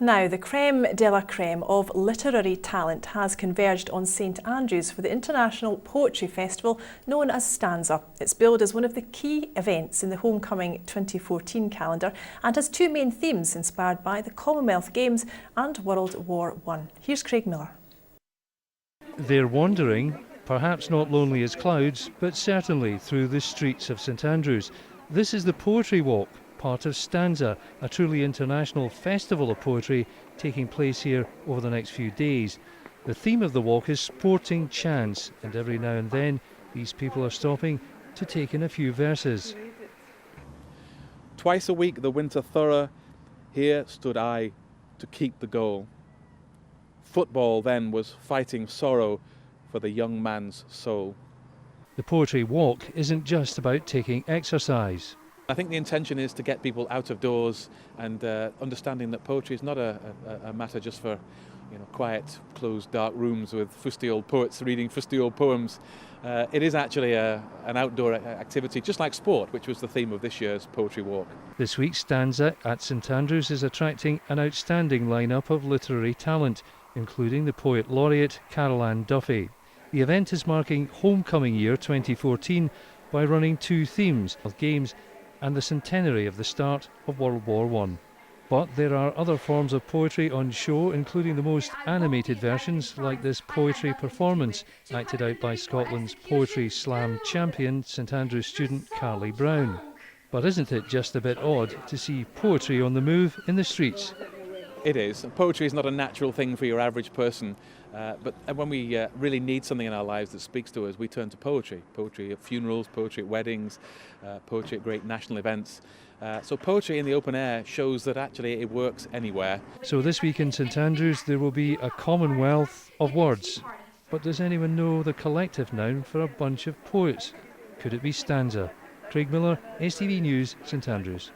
Now, the creme de la creme of literary talent has converged on St Andrews for the International Poetry Festival known as StAnza. It's billed as one of the key events in the Homecoming 2014 calendar and has two main themes inspired by the Commonwealth Games and World War I. Here's Craig Miller. They're wandering, perhaps not lonely as clouds, but certainly through the streets of St Andrews. This is the Poetry Walk, part of StAnza, a truly international festival of poetry taking place here over the next few days. The theme of the walk is sporting chance, and every now and then these people are stopping to take in a few verses. Twice a week the winter thorough, here stood I to keep the goal. Football then was fighting sorrow for the young man's soul. The Poetry Walk isn't just about taking exercise. I think the intention is to get people out of doors and understanding that poetry is not a matter just for quiet, closed, dark rooms with fusty old poets reading fusty old poems. It is actually an outdoor activity, just like sport, which was the theme of this year's Poetry Walk. This week's StAnza at St Andrews is attracting an outstanding lineup of literary talent, including the Poet Laureate Caroline Duffy. The event is marking Homecoming Year 2014 by running two themes of games and the centenary of the start of World War I. But there are other forms of poetry on show, including the most animated versions like this poetry performance acted out by Scotland's Poetry Slam champion, St Andrews student Carly Brown. But isn't it just a bit odd to see poetry on the move in the streets? It is. Poetry is not a natural thing for your average person, but when we really need something in our lives that speaks to us, we turn to poetry. Poetry at funerals, poetry at weddings, poetry at great national events. So poetry in the open air shows that actually it works anywhere. So this week in St Andrews there will be a commonwealth of words. But does anyone know the collective noun for a bunch of poets? Could it be StAnza? Craig Miller, STV News, St Andrews.